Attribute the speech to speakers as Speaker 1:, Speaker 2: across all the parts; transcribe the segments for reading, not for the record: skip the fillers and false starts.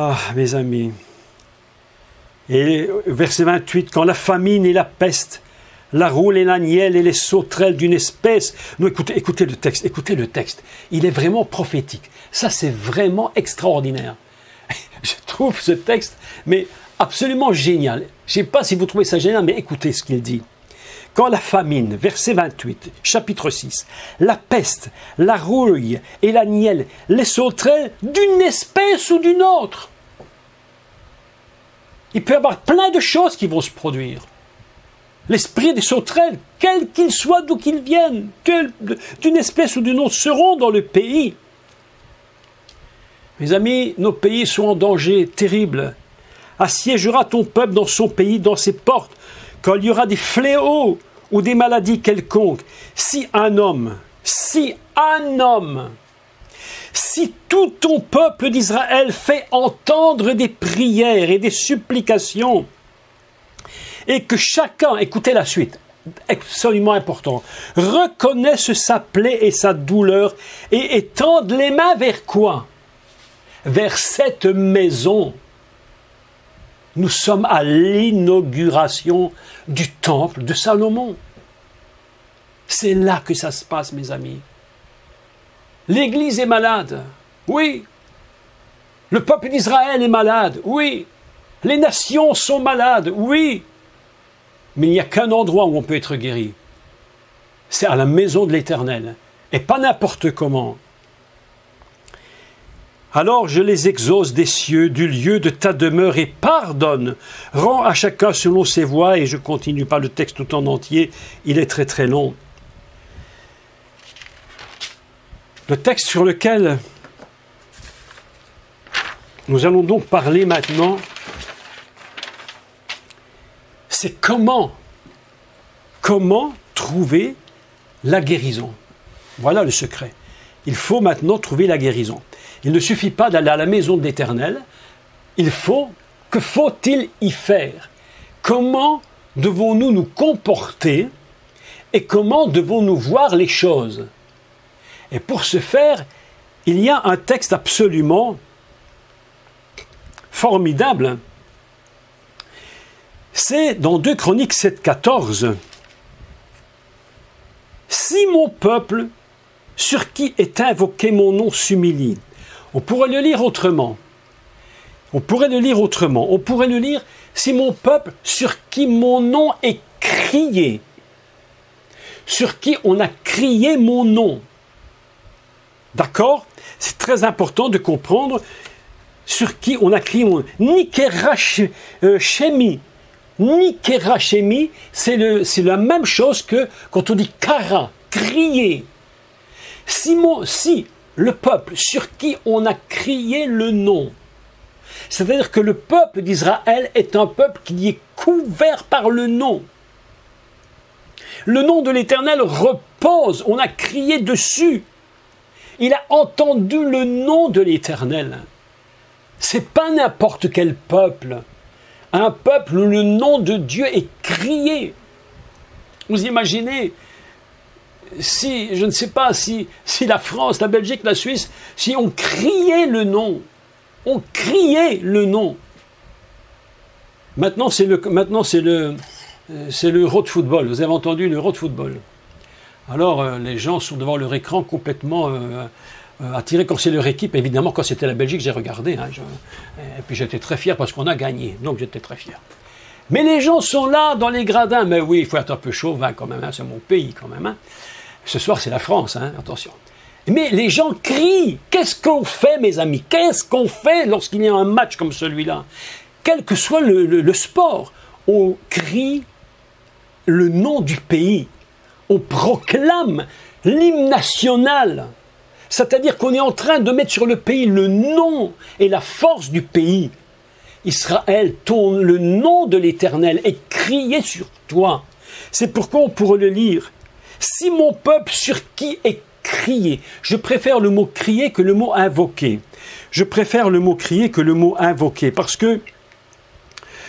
Speaker 1: Ah, mes amis. Et verset 28, quand la famine et la peste, la roule et la nielle et les sauterelles d'une espèce. Non, écoutez le texte. Il est vraiment prophétique. Ça, c'est vraiment extraordinaire. Je trouve ce texte, mais absolument génial. Je ne sais pas si vous trouvez ça génial, mais écoutez ce qu'il dit. Quand la famine, verset 28, chapitre 6, la peste, la rouille et la nielle, les sauterelles d'une espèce ou d'une autre. Il peut y avoir plein de choses qui vont se produire. L'esprit des sauterelles, quel qu'il soit, d'où qu'ils viennent, d'une espèce ou d'une autre, seront dans le pays. Mes amis, nos pays sont en danger terrible. Assiégera ton peuple dans son pays, dans ses portes, quand il y aura des fléaux ou des maladies quelconques. Si tout ton peuple d'Israël fait entendre des prières et des supplications, et que chacun, écoutez la suite, absolument important, reconnaisse sa plaie et sa douleur, et étende les mains vers quoi? Vers cette maison. Nous sommes à l'inauguration du temple de Salomon. C'est là que ça se passe, mes amis. L'Église est malade, oui. Le peuple d'Israël est malade, oui. Les nations sont malades, oui. Mais il n'y a qu'un endroit où on peut être guéri. C'est à la maison de l'Éternel, et pas n'importe comment. Alors je les exauce des cieux, du lieu de ta demeure, et pardonne. Rends à chacun selon ses voies, et je ne continue pas le texte tout en entier, il est très très long. Le texte sur lequel nous allons donc parler maintenant, c'est comment trouver la guérison. Voilà le secret. Il faut maintenant trouver la guérison. Il ne suffit pas d'aller à la maison de l'Éternel. Que faut-il y faire? Comment devons-nous nous comporter et comment devons-nous voir les choses? Et pour ce faire, il y a un texte absolument formidable. C'est dans 2 Chroniques 7,14. Si mon peuple, sur qui est invoqué mon nom, s'humilie. On pourrait le lire autrement. On pourrait le lire, si mon peuple, sur qui mon nom est crié, sur qui on a crié mon nom. D'accord? C'est très important de comprendre sur qui on a crié mon nom. Nikerachemi, c'est la même chose que quand on dit kara, crier. Si le peuple sur qui on a crié le nom, c'est-à-dire que le peuple d'Israël est un peuple qui est couvert par le nom. Le nom de l'Éternel repose, on a crié dessus. Il a entendu le nom de l'Éternel. C'est pas n'importe quel peuple. Un peuple où le nom de Dieu est crié. Vous imaginez, je ne sais pas si la France, la Belgique, la Suisse, si on criait le nom. On criait le nom. Maintenant, c'est l'Euro de football. Vous avez entendu l'Euro de football. Alors, les gens sont devant leur écran complètement attirés quand c'est leur équipe. Évidemment, quand c'était la Belgique, j'ai regardé. Et puis, j'étais très fier parce qu'on a gagné. Donc, j'étais très fier. Mais les gens sont là, dans les gradins. Mais oui, il faut être un peu chauvin quand même. C'est mon pays quand même. Ce soir, c'est la France. Attention. Mais les gens crient. Qu'est-ce qu'on fait, mes amis? Qu'est-ce qu'on fait lorsqu'il y a un match comme celui-là? Quel que soit le sport, on crie le nom du pays. On proclame l'hymne national. C'est-à-dire qu'on est en train de mettre sur le pays le nom et la force du pays. Israël, le nom de l'Éternel est crié sur toi. C'est pourquoi on pourrait le lire. Si mon peuple sur qui est crié, je préfère le mot crier que le mot invoquer. Parce que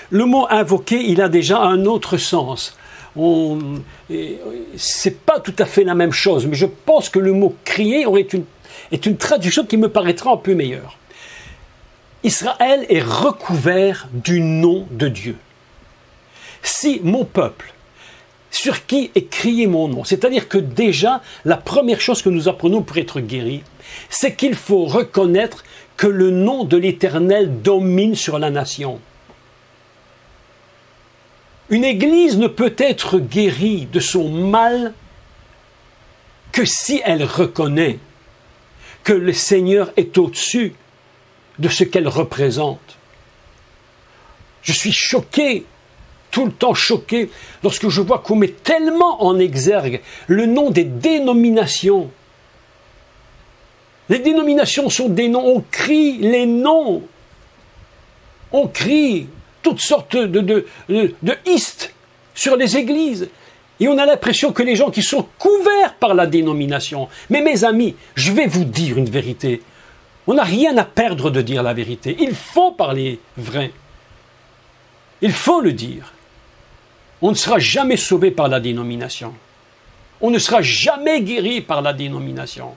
Speaker 1: le mot invoquer, il a déjà un autre sens. C'est pas tout à fait la même chose, mais je pense que le mot crier est une traduction qui me paraîtra un peu meilleure. Israël est recouvert du nom de Dieu. Si mon peuple, sur qui est crié mon nom, c'est-à-dire que déjà, la première chose que nous apprenons pour être guéris, c'est qu'il faut reconnaître que le nom de l'Éternel domine sur la nation. Une église ne peut être guérie de son mal que si elle reconnaît que le Seigneur est au-dessus de ce qu'elle représente. Je suis choqué, tout le temps choqué, lorsque je vois qu'on met tellement en exergue le nom des dénominations. Les dénominations sont des noms, on crie les noms, on crie toutes sortes de histes sur les églises. Et on a l'impression que les gens qui sont couverts par la dénomination. Mais mes amis, je vais vous dire une vérité. On n'a rien à perdre de dire la vérité. Il faut parler vrai. Il faut le dire. On ne sera jamais sauvé par la dénomination. On ne sera jamais guéri par la dénomination.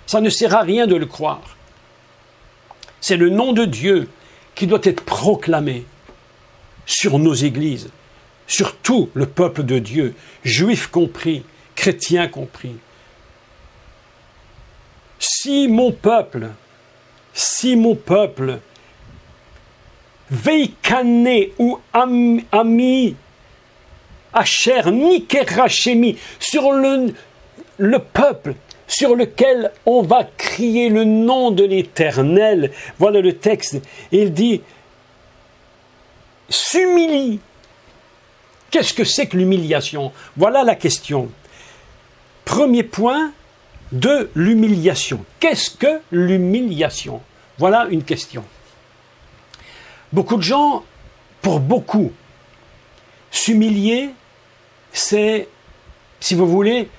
Speaker 1: Ça ne sert à rien de le croire. C'est le nom de Dieu qui doit être proclamé sur nos églises, sur tout le peuple de Dieu, juifs compris, chrétiens compris. Si mon peuple, Veikane ou Ami, Asher, Nikerachemi, sur le peuple sur lequel on va crier le nom de l'Éternel. Voilà le texte. Il dit, s'humilie. Qu'est-ce que c'est que l'humiliation? Voilà la question. Premier point de l'humiliation. Qu'est-ce que l'humiliation? Voilà une question. Beaucoup de gens, pour beaucoup, s'humilier, c'est, si vous voulez,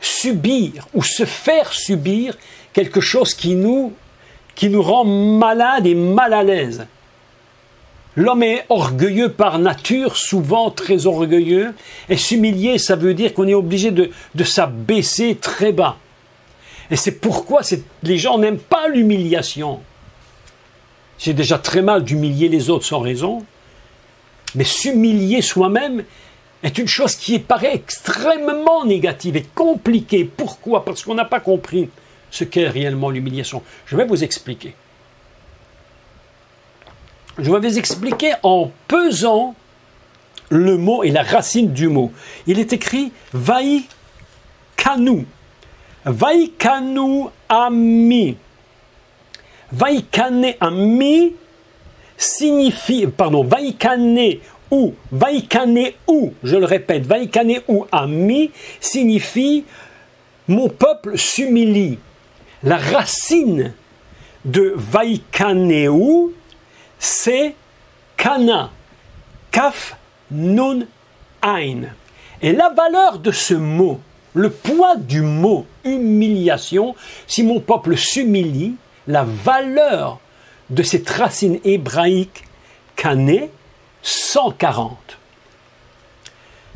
Speaker 1: subir ou se faire subir quelque chose qui nous rend malade et mal à l'aise. L'homme est orgueilleux par nature, souvent très orgueilleux, et s'humilier, ça veut dire qu'on est obligé de s'abaisser très bas. Et c'est pourquoi les gens n'aiment pas l'humiliation. C'est déjà très mal d'humilier les autres sans raison, mais s'humilier soi-même est une chose qui paraît extrêmement négative et compliquée. Pourquoi? Parce qu'on n'a pas compris ce qu'est réellement l'humiliation. Je vais vous expliquer. Je vais vous expliquer en pesant le mot et la racine du mot. Il est écrit « Vaikanu ». « Vaikanu ami ». « Vaikane ami » signifie, pardon, « Vaikane » ou « Vaikane ou », je le répète, « Vaikane ou ami » signifie « mon peuple s'humilie ». La racine de « Vaikane ou » c'est kana, kaf, nun, ein. Et la valeur de ce mot, le poids du mot humiliation, si mon peuple s'humilie, la valeur de cette racine hébraïque kané, 140.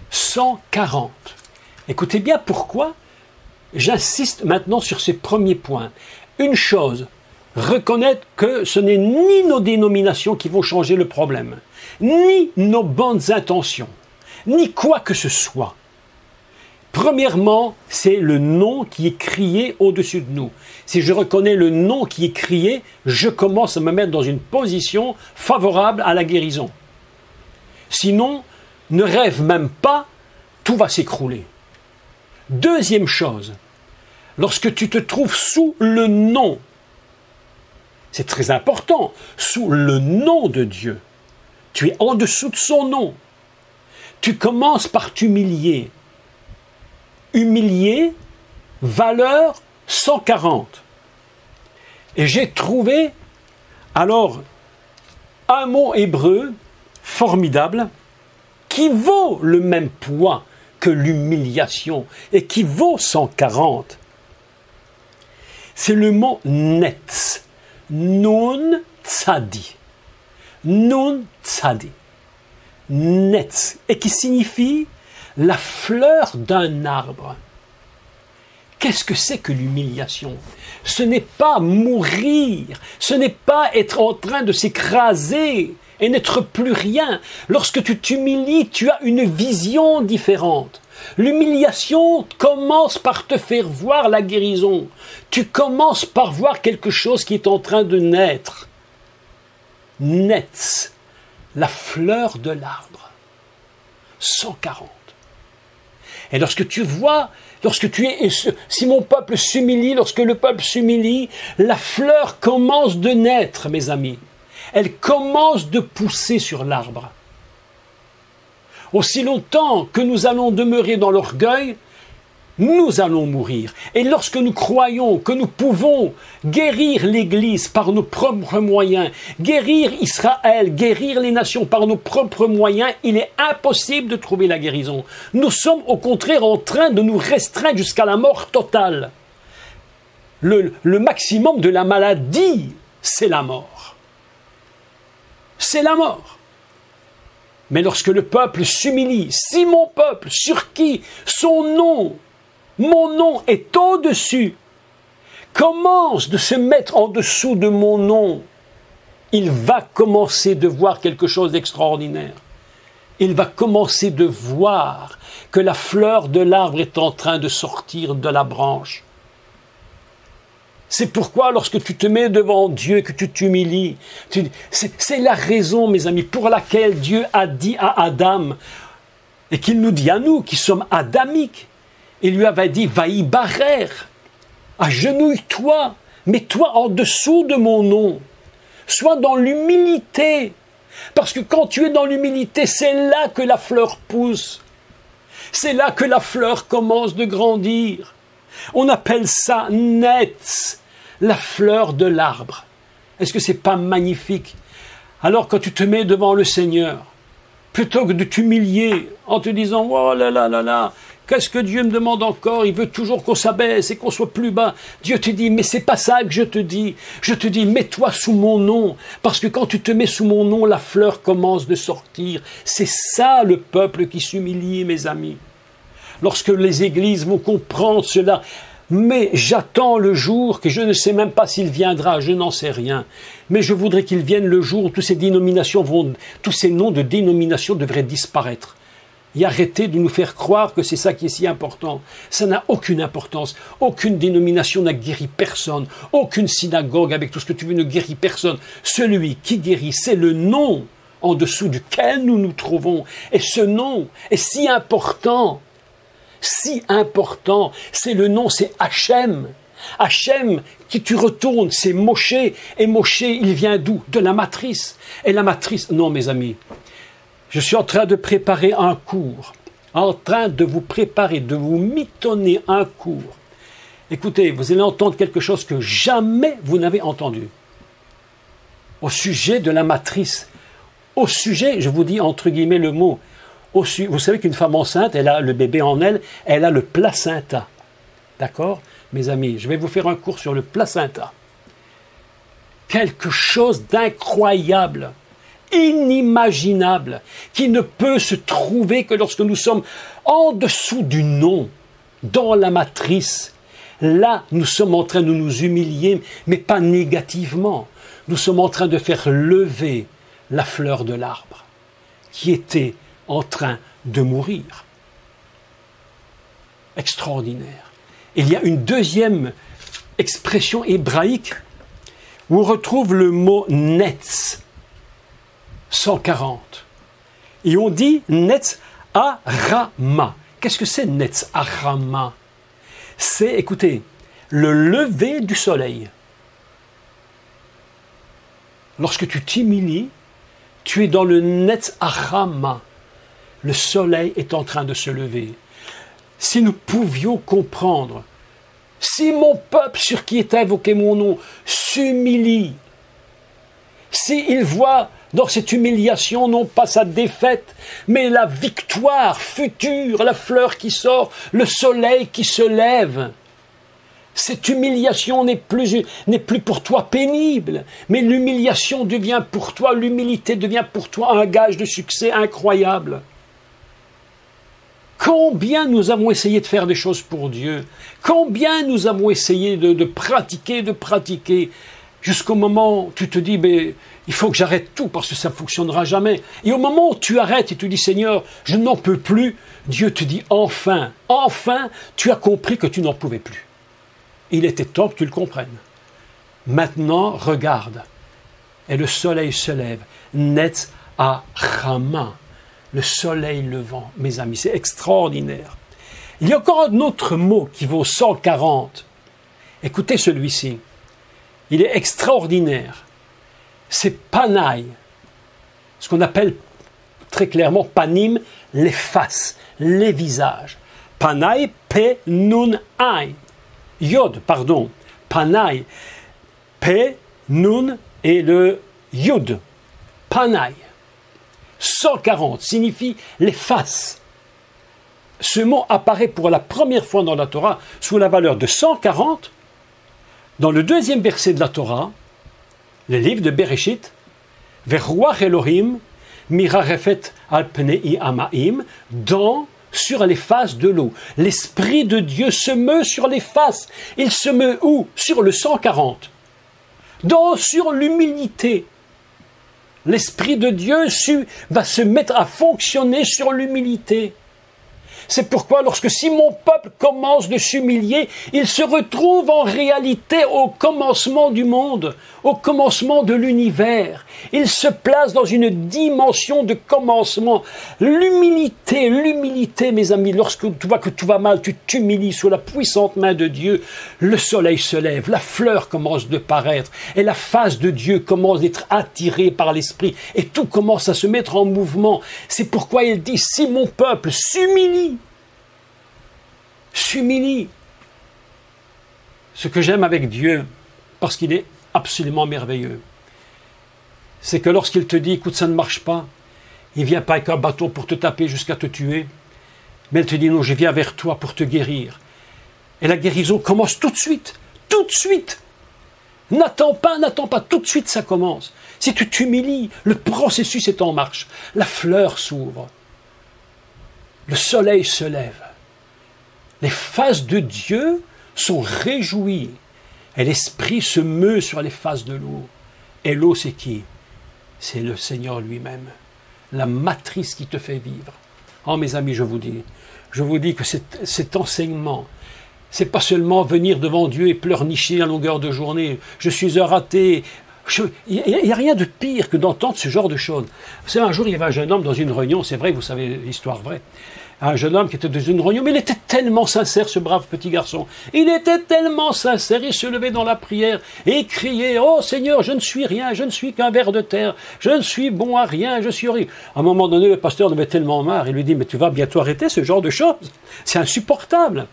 Speaker 1: 140. Écoutez bien pourquoi j'insiste maintenant sur ces premiers points. Une chose, reconnaître que ce n'est ni nos dénominations qui vont changer le problème, ni nos bonnes intentions, ni quoi que ce soit. Premièrement, c'est le nom qui est crié au-dessus de nous. Si je reconnais le nom qui est crié, je commence à me mettre dans une position favorable à la guérison. Sinon, ne rêve même pas, tout va s'écrouler. Deuxième chose, lorsque tu te trouves sous le nom, c'est très important, sous le nom de Dieu, tu es en dessous de son nom. Tu commences par t'humilier. Humilier, valeur 140. Et j'ai trouvé, alors, un mot hébreu formidable qui vaut le même poids que l'humiliation et qui vaut 140. C'est le mot netz. Nun tzadi. Nun tzadi. Netz. Et qui signifie la fleur d'un arbre Qu'est-ce que c'est que l'humiliation? Ce n'est pas mourir, ce n'est pas être en train de s'écraser et n'être plus rien. Lorsque tu t'humilies, tu as une vision différente. L'humiliation commence par te faire voir la guérison. Tu commences par voir quelque chose qui est en train de naître. Naître, la fleur de l'arbre. 140. Et lorsque tu vois, si mon peuple s'humilie, lorsque le peuple s'humilie, la fleur commence de naître, mes amis. Elle commence de pousser sur l'arbre. Aussi longtemps que nous allons demeurer dans l'orgueil, nous allons mourir. Et lorsque nous croyons que nous pouvons guérir l'Église par nos propres moyens, guérir Israël, guérir les nations par nos propres moyens, il est impossible de trouver la guérison. Nous sommes au contraire en train de nous restreindre jusqu'à la mort totale. Le maximum de la maladie, c'est la mort. C'est la mort. Mais lorsque le peuple s'humilie, si mon peuple, sur qui mon nom est au-dessus, commence de se mettre en dessous de mon nom, il va commencer de voir quelque chose d'extraordinaire. Il va commencer de voir que la fleur de l'arbre est en train de sortir de la branche. C'est pourquoi lorsque tu te mets devant Dieu, que tu t'humilies, c'est la raison, mes amis, pour laquelle Dieu a dit à Adam, et qu'il nous dit à nous, qui sommes adamiques, il lui avait dit, vaï barer, agenouille-toi, mets-toi en dessous de mon nom, sois dans l'humilité, parce que quand tu es dans l'humilité, c'est là que la fleur pousse, c'est là que la fleur commence de grandir. On appelle ça Netz, la fleur de l'arbre. Est-ce que c'est pas magnifique? Alors quand tu te mets devant le Seigneur, plutôt que de t'humilier en te disant « Oh là là là là, qu'est-ce que Dieu me demande encore? Il veut toujours qu'on s'abaisse et qu'on soit plus bas. » Dieu te dit « Mais c'est pas ça que je te dis. Je te dis, mets-toi sous mon nom. Parce que quand tu te mets sous mon nom, la fleur commence de sortir. » C'est ça le peuple qui s'humilie, mes amis. Lorsque les églises vont comprendre cela, mais j'attends le jour que je ne sais même pas s'il viendra, je n'en sais rien. Mais je voudrais qu'il vienne le jour où tous ces noms de dénominations devraient disparaître. Et arrêtez de nous faire croire que c'est ça qui est si important. Ça n'a aucune importance. Aucune dénomination n'a guéri personne. Aucune synagogue, avec tout ce que tu veux, ne guérit personne. Celui qui guérit, c'est le nom en dessous duquel nous nous trouvons. Et ce nom est si important. Si important, c'est le nom, c'est Hachem. Hachem, qui tu retournes, c'est Moshe. Et Moshe, il vient d'où? De la matrice. Et la matrice, non mes amis, je suis en train de préparer un cours, en train de vous préparer, de vous mitonner un cours. Écoutez, vous allez entendre quelque chose que jamais vous n'avez entendu. Au sujet de la matrice, au sujet, je vous dis entre guillemets le mot, vous savez qu'une femme enceinte, elle a le bébé en elle, elle a le placenta. D'accord? Mes amis, je vais vous faire un cours sur le placenta. Quelque chose d'incroyable, inimaginable, qui ne peut se trouver que lorsque nous sommes en dessous du nom, dans la matrice. Là, nous sommes en train de nous humilier, mais pas négativement. Nous sommes en train de faire lever la fleur de l'arbre, qui était en train de mourir. Extraordinaire. Il y a une deuxième expression hébraïque où on retrouve le mot netz, 140. Et on dit netz arama. Qu'est-ce que c'est netz arama? C'est, écoutez, le lever du soleil. Lorsque tu t'humilies, tu es dans le netz arama. Le soleil est en train de se lever. Si nous pouvions comprendre, si mon peuple sur qui est invoqué mon nom s'humilie, s'il voit dans cette humiliation non pas sa défaite, mais la victoire future, la fleur qui sort, le soleil qui se lève, cette humiliation n'est plus pour toi pénible, mais l'humiliation devient pour toi, l'humilité devient pour toi un gage de succès incroyable. Combien nous avons essayé de faire des choses pour Dieu? Combien nous avons essayé de pratiquer, jusqu'au moment où tu te dis, mais il faut que j'arrête tout parce que ça ne fonctionnera jamais. Et au moment où tu arrêtes et tu dis, Seigneur, je n'en peux plus, Dieu te dit, enfin, tu as compris que tu n'en pouvais plus. Il était temps que tu le comprennes. Maintenant, regarde. Et le soleil se lève. Netz à Rama. Le soleil levant, mes amis, c'est extraordinaire. Il y a encore un autre mot qui vaut 140. Écoutez celui-ci. Il est extraordinaire. C'est panaï. Ce qu'on appelle très clairement panim, les faces, les visages. Panaï, pe, nun, aï. Yod, pardon. Panaï. Pe, nun et le yod. Panaï. 140 signifie les faces. Ce mot apparaît pour la première fois dans la Torah sous la valeur de 140 dans le deuxième verset de la Torah, le livre de Bereshit, Veruach Elohim, mirarefet al pnei amaim, sur les faces de l'eau. L'Esprit de Dieu se meut sur les faces. Il se meut où? Sur le 140. Sur l'humilité. L'Esprit de Dieu va se mettre à fonctionner sur l'humilité. C'est pourquoi lorsque si mon peuple commence de s'humilier, il se retrouve en réalité au commencement du monde, au commencement de l'univers. Il se place dans une dimension de commencement. L'humilité, mes amis, lorsque tu vois que tout va mal, tu t'humilies sous la puissante main de Dieu, le soleil se lève, la fleur commence de paraître, et la face de Dieu commence d'être attirée par l'Esprit, et tout commence à se mettre en mouvement. C'est pourquoi il dit, si mon peuple s'humilie, ce que j'aime avec Dieu, parce qu'il est absolument merveilleux, c'est que lorsqu'il te dit, écoute, ça ne marche pas, il ne vient pas avec un bâton pour te taper jusqu'à te tuer, mais il te dit, non, je viens vers toi pour te guérir. Et la guérison commence tout de suite, N'attends pas, tout de suite ça commence. Si tu t'humilies, le processus est en marche. La fleur s'ouvre, le soleil se lève. Les faces de Dieu sont réjouies et l'Esprit se meut sur les faces de l'eau. Et l'eau, c'est qui? C'est le Seigneur lui-même, la matrice qui te fait vivre. Oh mes amis, je vous dis que cet enseignement, c'est pas seulement venir devant Dieu et pleurnicher à longueur de journée. Je suis un raté. Il n'y a rien de pire que d'entendre ce genre de choses. Vous savez, un jour, il y avait un jeune homme dans une réunion, c'est vrai, vous savez l'histoire vraie. Un jeune homme qui était dans une réunion, mais il était tellement sincère, ce brave petit garçon. Il était tellement sincère, il se levait dans la prière et criait, « Oh Seigneur, je ne suis rien, je ne suis qu'un ver de terre, je ne suis bon à rien, je suis horrible. » À un moment donné, le pasteur en avait tellement marre, il lui dit, « Mais tu vas bientôt arrêter ce genre de choses, c'est insupportable. »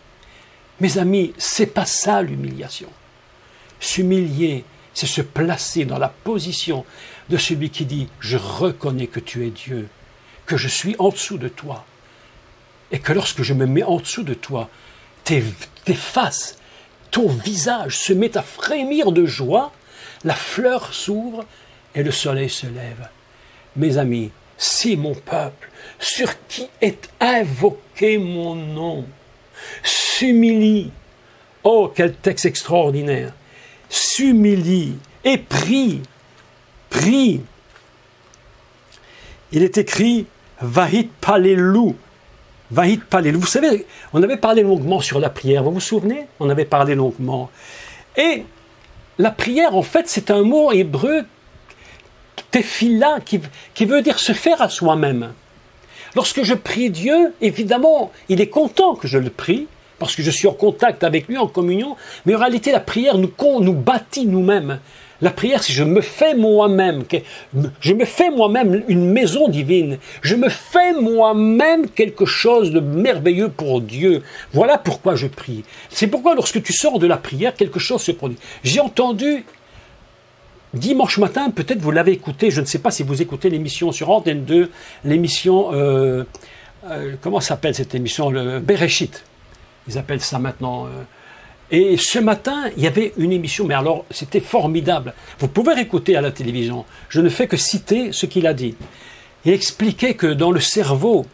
Speaker 1: Mes amis, c'est pas ça l'humiliation. S'humilier, c'est se placer dans la position de celui qui dit « Je reconnais que tu es Dieu, que je suis en dessous de toi. » Et que lorsque je me mets en dessous de toi, tes faces, ton visage se met à frémir de joie, la fleur s'ouvre et le soleil se lève. Mes amis, si mon peuple, sur qui est invoqué mon nom, s'humilie, oh quel texte extraordinaire, s'humilie et prie. Il est écrit « Vahit palelu ». Vous savez, on avait parlé longuement sur la prière, vous vous souvenez? On avait parlé longuement. Et la prière, en fait, c'est un mot hébreu, tefila, qui veut dire se faire à soi-même. Lorsque je prie Dieu, évidemment, il est content que je le prie, parce que je suis en contact avec lui, en communion, mais en réalité, la prière nous bâtit nous-mêmes. La prière, c'est je me fais moi-même une maison divine. Je me fais moi-même quelque chose de merveilleux pour Dieu. Voilà pourquoi je prie. C'est pourquoi lorsque tu sors de la prière, quelque chose se produit. J'ai entendu dimanche matin, peut-être vous l'avez écouté, je ne sais pas si vous écoutez l'émission sur Antenne 2, l'émission, comment s'appelle cette émission? Le Bereshit. Ils appellent ça maintenant... Et ce matin, il y avait une émission, mais alors c'était formidable. Vous pouvez réécouter à la télévision. Je ne fais que citer ce qu'il a dit. Il expliquait que dans le cerveau,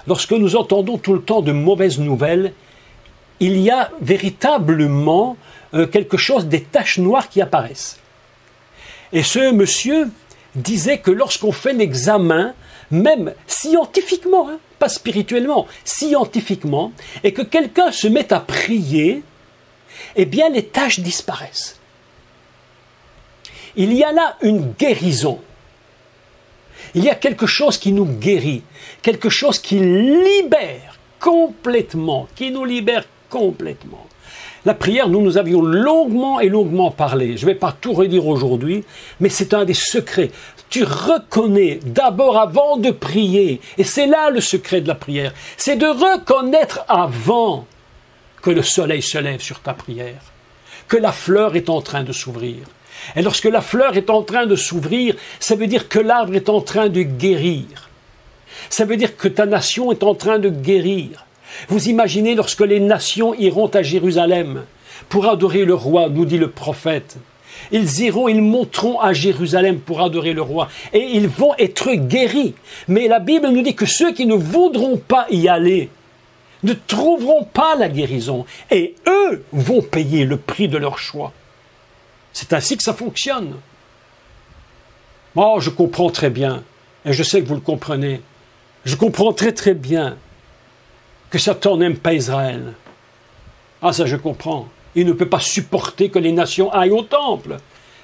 Speaker 1: lorsque nous entendons tout le temps de mauvaises nouvelles, il y a véritablement quelque chose, des taches noires qui apparaissent. Et ce monsieur disait que lorsqu'on fait l'examen, même scientifiquement, hein, pas spirituellement, scientifiquement, et que quelqu'un se met à prier, eh bien les taches disparaissent. Il y a là une guérison. Il y a quelque chose qui nous guérit, quelque chose qui libère complètement, qui nous libère complètement. La prière, nous avions longuement et longuement parlé. Je ne vais pas tout redire aujourd'hui, mais c'est un des secrets. Tu reconnais d'abord avant de prier, et c'est là le secret de la prière, c'est de reconnaître avant que le soleil se lève sur ta prière, que la fleur est en train de s'ouvrir. Et lorsque la fleur est en train de s'ouvrir, ça veut dire que l'arbre est en train de guérir. Ça veut dire que ta nation est en train de guérir. Vous imaginez lorsque les nations iront à Jérusalem pour adorer le roi, nous dit le prophète. Ils iront, ils monteront à Jérusalem pour adorer le roi et ils vont être guéris. Mais la Bible nous dit que ceux qui ne voudront pas y aller ne trouveront pas la guérison et eux vont payer le prix de leur choix. C'est ainsi que ça fonctionne. Oh, je comprends très bien, et je sais que vous le comprenez. Je comprends très très bien que Satan n'aime pas Israël. Ah, ça je comprends. Il ne peut pas supporter que les nations aillent au temple.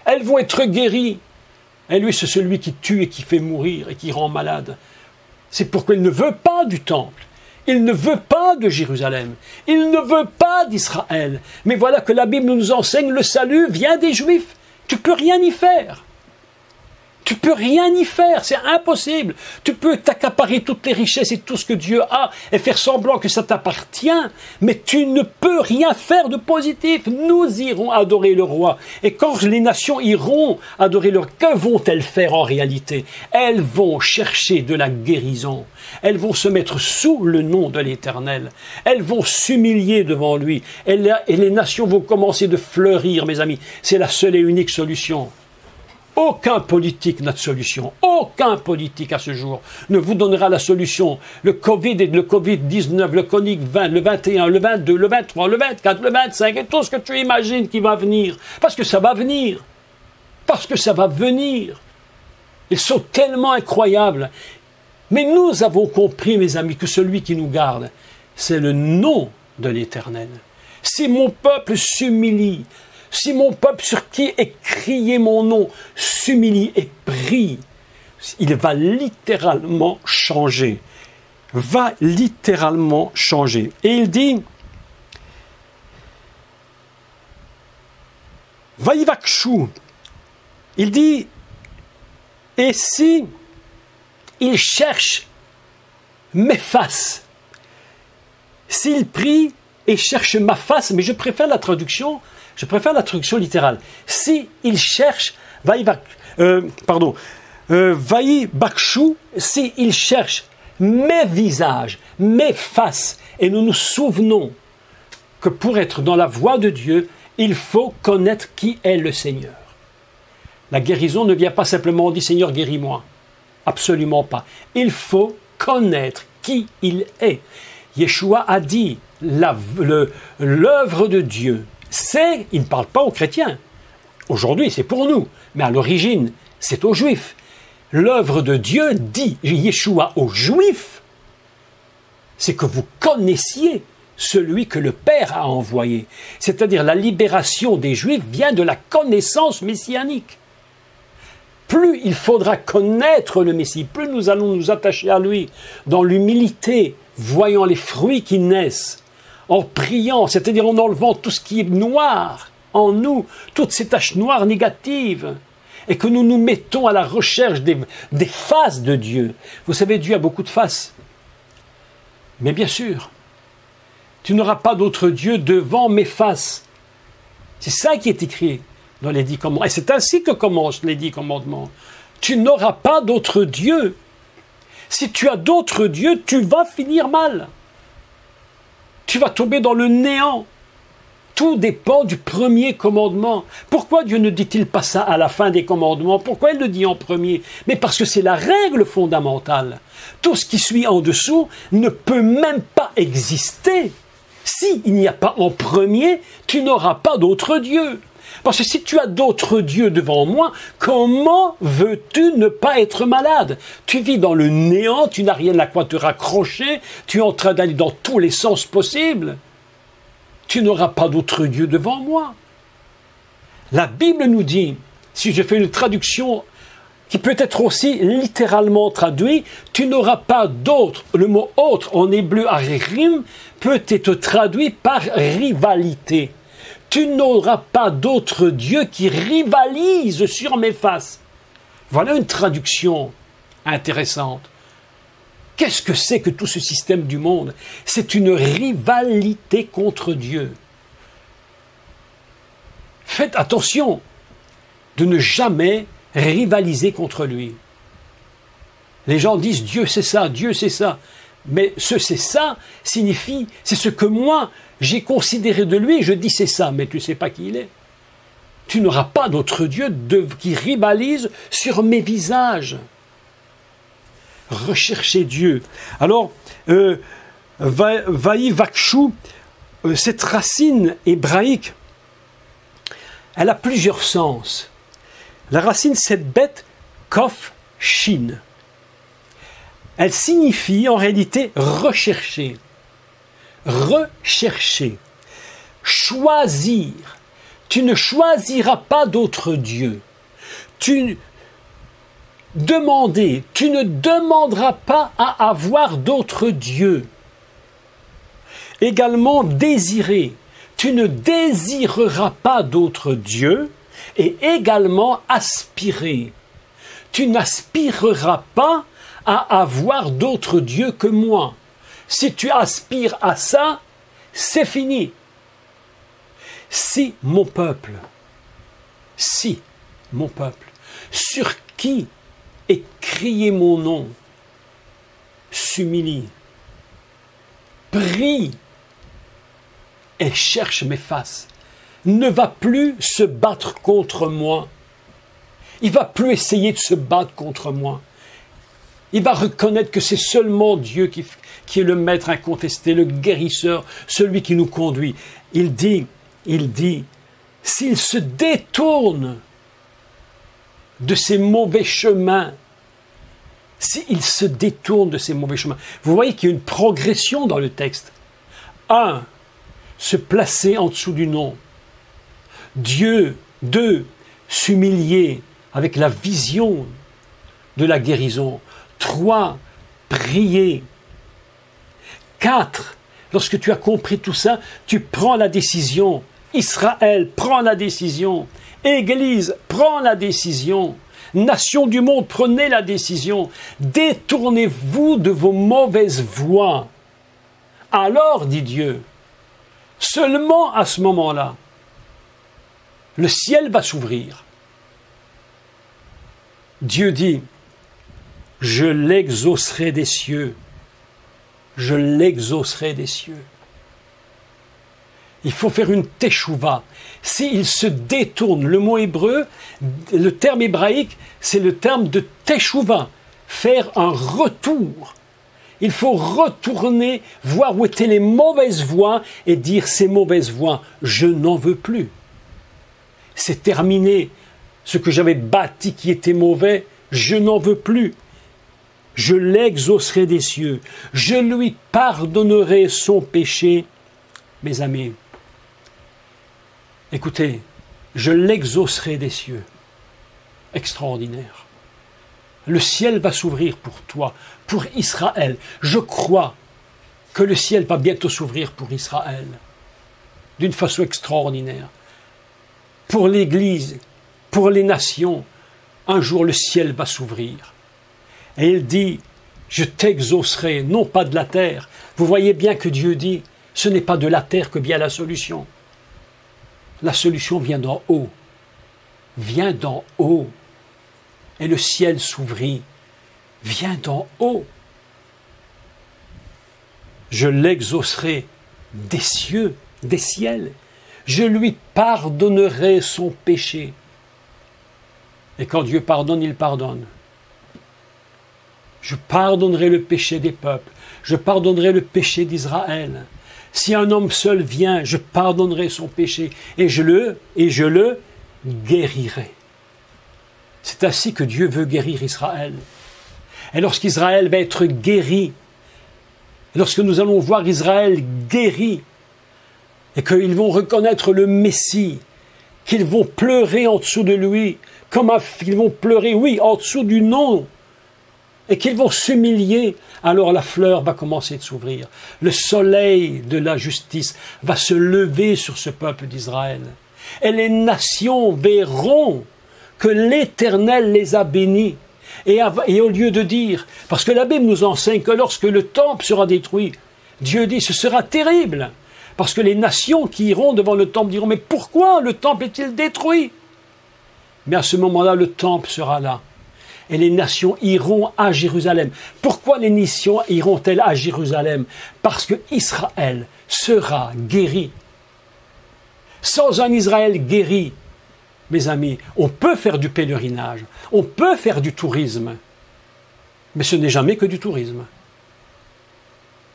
Speaker 1: Elles vont être guéries. Et lui, c'est celui qui tue et qui fait mourir et qui rend malade. C'est pourquoi il ne veut pas du temple. Il ne veut pas de Jérusalem. Il ne veut pas d'Israël. Mais voilà que la Bible nous enseigne, le salut vient des Juifs. Tu ne peux rien y faire. Tu peux rien y faire, c'est impossible. Tu peux t'accaparer toutes les richesses et tout ce que Dieu a et faire semblant que ça t'appartient, mais tu ne peux rien faire de positif. Nous irons adorer le roi. Et quand les nations iront adorer le roi, que vont-elles faire en réalité? Elles vont chercher de la guérison. Elles vont se mettre sous le nom de l'Éternel. Elles vont s'humilier devant lui. Et les nations vont commencer de fleurir, mes amis. C'est la seule et unique solution. Aucun politique n'a de solution. Aucun politique à ce jour ne vous donnera la solution. Le Covid et le Covid-19, le Covid-20, le 21, le 22, le 23, le 24, le 25 et tout ce que tu imagines qui va venir. Parce que ça va venir. Parce que ça va venir. Ils sont tellement incroyables. Mais nous avons compris, mes amis, que celui qui nous garde, c'est le nom de l'Éternel. Si mon peuple s'humilie, si mon peuple sur qui est crié mon nom s'humilie et prie, il va littéralement changer. Va littéralement changer. Et il dit, Vaïvakshu, il dit, et si il cherche mes faces, s'il prie et cherche ma face, mais je préfère la traduction littérale. Si il cherche, Vaïvakshu, si il cherche mes visages, mes faces, et nous nous souvenons que pour être dans la voie de Dieu, il faut connaître qui est le Seigneur. La guérison ne vient pas simplement, on dit Seigneur guéris-moi. Absolument pas. Il faut connaître qui il est. Yeshua a dit, l'œuvre de Dieu, c'est, il ne parle pas aux chrétiens. Aujourd'hui, c'est pour nous. Mais à l'origine, c'est aux Juifs. L'œuvre de Dieu dit, Yeshua aux Juifs, c'est que vous connaissiez celui que le Père a envoyé. C'est-à-dire la libération des Juifs vient de la connaissance messianique. Plus il faudra connaître le Messie, plus nous allons nous attacher à lui dans l'humilité, voyant les fruits qui naissent, en priant, c'est-à-dire en enlevant tout ce qui est noir en nous, toutes ces taches noires négatives, et que nous nous mettons à la recherche des faces de Dieu. Vous savez, Dieu a beaucoup de faces. Mais bien sûr, tu n'auras pas d'autre Dieu devant mes faces. C'est ça qui est écrit dans les 10 commandements. Et c'est ainsi que commencent les 10 commandements. Tu n'auras pas d'autre Dieu. Si tu as d'autres dieux, tu vas finir mal. Tu vas tomber dans le néant. Tout dépend du premier commandement. Pourquoi Dieu ne dit-il pas ça à la fin des commandements? Pourquoi il le dit en premier? Mais parce que c'est la règle fondamentale. Tout ce qui suit en dessous ne peut même pas exister. S'il n'y a pas en premier, tu n'auras pas d'autre Dieu. Parce que si tu as d'autres dieux devant moi, comment veux-tu ne pas être malade? Tu vis dans le néant, tu n'as rien à quoi te raccrocher, tu es en train d'aller dans tous les sens possibles. Tu n'auras pas d'autre Dieu devant moi. La Bible nous dit, si je fais une traduction qui peut être aussi littéralement traduit, tu n'auras pas d'autre. Le mot autre en hébreu arim peut être traduit par rivalité. Tu n'auras pas d'autre Dieu qui rivalise sur mes faces. Voilà une traduction intéressante. Qu'est-ce que c'est que tout ce système du monde? C'est une rivalité contre Dieu. Faites attention de ne jamais rivaliser contre lui. Les gens disent Dieu c'est ça, Dieu c'est ça. Mais ce c'est ça signifie, c'est ce que moi j'ai considéré de lui, je dis c'est ça, mais tu ne sais pas qui il est. Tu n'auras pas d'autre Dieu qui rivalise sur mes visages. Recherchez Dieu. Alors, Vaï Vakshu, cette racine hébraïque, elle a plusieurs sens. La racine, c'est bet, kof, shin. Elle signifie en réalité rechercher. Rechercher. Choisir. Tu ne choisiras pas d'autre Dieu. Demander. Tu ne demanderas pas à avoir d'autre Dieu. Également désirer. Tu ne désireras pas d'autre Dieu. Et également aspirer. Tu n'aspireras pas à avoir d'autres dieux que moi. Si tu aspires à ça, c'est fini. Si mon peuple, sur qui est crié mon nom, s'humilie, prie et cherche mes faces, ne va plus se battre contre moi. Il va plus essayer de se battre contre moi. Il va reconnaître que c'est seulement Dieu qui est le maître incontesté, le guérisseur, celui qui nous conduit. Il dit, s'il se détourne de ses mauvais chemins, vous voyez qu'il y a une progression dans le texte. 1, se placer en dessous du nom. Dieu. 2, s'humilier avec la vision de la guérison. 3, prier. 4, lorsque tu as compris tout ça, tu prends la décision. Israël, prends la décision. Église, prends la décision. Nation du monde, prenez la décision. Détournez-vous de vos mauvaises voies. Alors, dit Dieu, seulement à ce moment-là, le ciel va s'ouvrir. Dieu dit, je l'exaucerai des cieux. Je l'exaucerai des cieux. Il faut faire une teshuva. S'il se détourne, le mot hébreu, le terme hébraïque, c'est le terme de teshuva. Faire un retour. Il faut retourner, voir où étaient les mauvaises voies et dire ces mauvaises voies, je n'en veux plus. C'est terminé. Ce que j'avais bâti qui était mauvais, je n'en veux plus. Je l'exaucerai des cieux. Je lui pardonnerai son péché. Mes amis, écoutez, je l'exaucerai des cieux. Extraordinaire. Le ciel va s'ouvrir pour toi, pour Israël. Je crois que le ciel va bientôt s'ouvrir pour Israël. D'une façon extraordinaire. Pour l'Église, pour les nations, un jour le ciel va s'ouvrir. Et il dit, je t'exaucerai, non pas de la terre. Vous voyez bien que Dieu dit, ce n'est pas de la terre que vient la solution. La solution vient d'en haut. Vient d'en haut. Et le ciel s'ouvrit. Vient d'en haut. Je l'exaucerai des cieux, des ciels. je lui pardonnerai son péché. Et quand Dieu pardonne, il pardonne. Je pardonnerai le péché des peuples. Je pardonnerai le péché d'Israël. Si un homme seul vient, je pardonnerai son péché et je le guérirai. C'est ainsi que Dieu veut guérir Israël. Et lorsqu'Israël va être guéri, lorsque nous allons voir Israël guéri, et qu'ils vont reconnaître le Messie, qu'ils vont pleurer en dessous de lui, comme ils vont pleurer, oui, en dessous du nom, et qu'ils vont s'humilier, alors la fleur va commencer de s'ouvrir. Le soleil de la justice va se lever sur ce peuple d'Israël. Et les nations verront que l'Éternel les a bénis. Et au lieu de dire, parce que la Bible nous enseigne que lorsque le temple sera détruit, Dieu dit ce sera terrible. Parce que les nations qui iront devant le temple diront, mais pourquoi le temple est-il détruit? Mais à ce moment-là, le temple sera là. Et les nations iront à Jérusalem. Pourquoi les nations iront-elles à Jérusalem? Parce que Israël sera guéri. Sans un Israël guéri, mes amis, on peut faire du pèlerinage, on peut faire du tourisme, mais ce n'est jamais que du tourisme.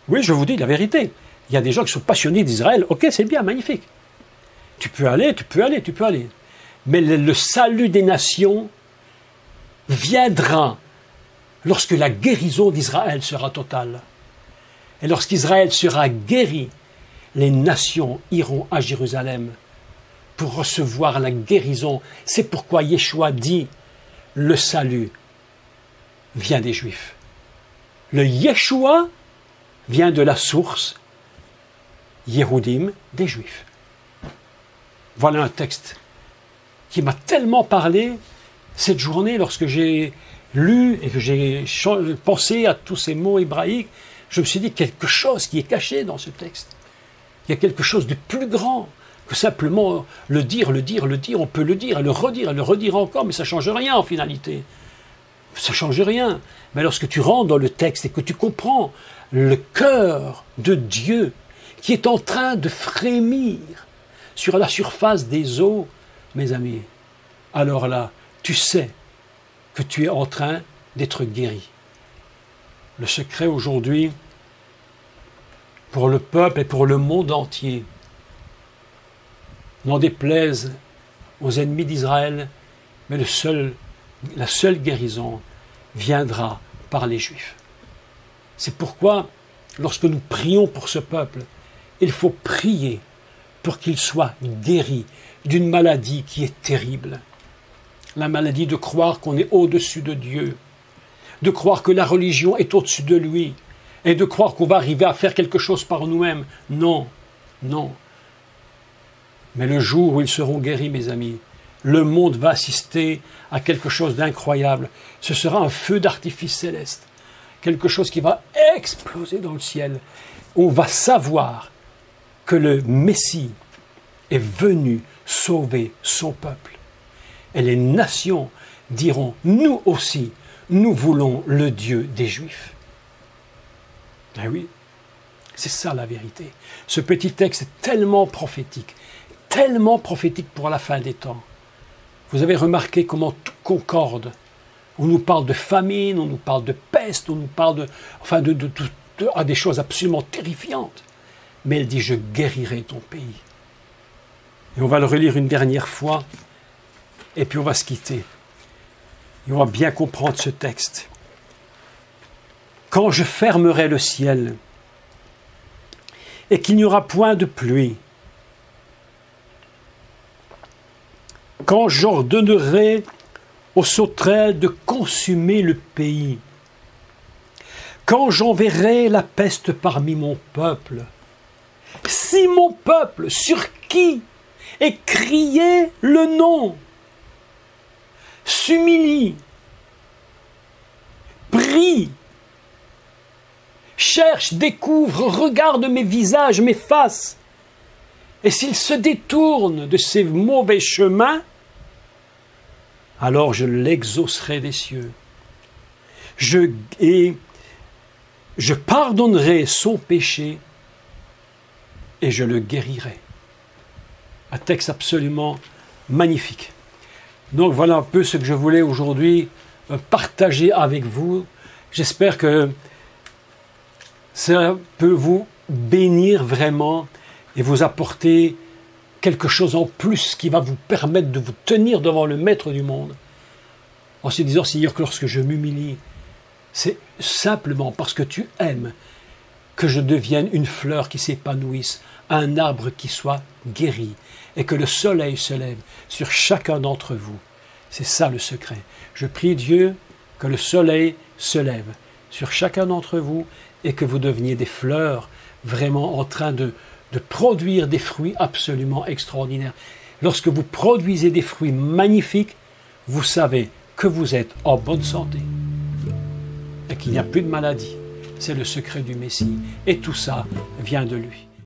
Speaker 1: Oui, je vous dis la vérité. Il y a des gens qui sont passionnés d'Israël. Ok, c'est bien, magnifique. Tu peux aller. Mais le salut des nations viendra lorsque la guérison d'Israël sera totale. Et lorsqu'Israël sera guéri, les nations iront à Jérusalem pour recevoir la guérison. C'est pourquoi Yeshua dit, le salut vient des Juifs. Le Yeshua vient de la source Yehudim, des Juifs. Voilà un texte qui m'a tellement parlé cette journée lorsque j'ai lu et que j'ai pensé à tous ces mots hébraïques. Je me suis dit quelque chose qui est caché dans ce texte. Il y a quelque chose de plus grand que simplement le dire, on peut le dire et le redire encore, mais ça ne change rien en finalité. Ça ne change rien. Mais lorsque tu rentres dans le texte et que tu comprends le cœur de Dieu qui est en train de frémir sur la surface des eaux, mes amis, alors là, tu sais que tu es en train d'être guéri. Le secret aujourd'hui, pour le peuple et pour le monde entier, n'en déplaise aux ennemis d'Israël, mais la seule guérison viendra par les Juifs. C'est pourquoi, lorsque nous prions pour ce peuple, il faut prier pour qu'il soit guéri d'une maladie qui est terrible. La maladie de croire qu'on est au-dessus de Dieu, de croire que la religion est au-dessus de lui, et de croire qu'on va arriver à faire quelque chose par nous-mêmes. Non, non. Mais le jour où ils seront guéris, mes amis, le monde va assister à quelque chose d'incroyable. Ce sera un feu d'artifice céleste, quelque chose qui va exploser dans le ciel. On va savoir que le Messie est venu sauver son peuple. Et les nations diront, nous aussi, nous voulons le Dieu des Juifs. Eh oui, c'est ça la vérité. Ce petit texte est tellement prophétique pour la fin des temps. Vous avez remarqué comment tout concorde. On nous parle de famine, on nous parle de peste, on nous parle des choses absolument terrifiantes. Mais elle dit, je guérirai ton pays. Et on va le relire une dernière fois, et puis on va se quitter. Et on va bien comprendre ce texte. Quand je fermerai le ciel, et qu'il n'y aura point de pluie, quand j'ordonnerai aux sauterelles de consumer le pays, quand j'enverrai la peste parmi mon peuple, si mon peuple, sur qui est crié le nom, s'humilie, prie, cherche, découvre, regarde mes visages, mes faces, et s'il se détourne de ses mauvais chemins, alors je l'exaucerai des cieux. Je pardonnerai son péché et je le guérirai. Un texte absolument magnifique. Donc voilà un peu ce que je voulais aujourd'hui partager avec vous. J'espère que ça peut vous bénir vraiment et vous apporter quelque chose en plus qui va vous permettre de vous tenir devant le Maître du monde. En se disant, Seigneur, que lorsque je m'humilie, c'est simplement parce que tu aimes que je devienne une fleur qui s'épanouisse, un arbre qui soit guéri, et que le soleil se lève sur chacun d'entre vous. C'est ça le secret. Je prie Dieu que le soleil se lève sur chacun d'entre vous et que vous deveniez des fleurs vraiment en train de produire des fruits absolument extraordinaires. Lorsque vous produisez des fruits magnifiques, vous savez que vous êtes en bonne santé et qu'il n'y a plus de maladie. C'est le secret du Messie. Et tout ça vient de lui.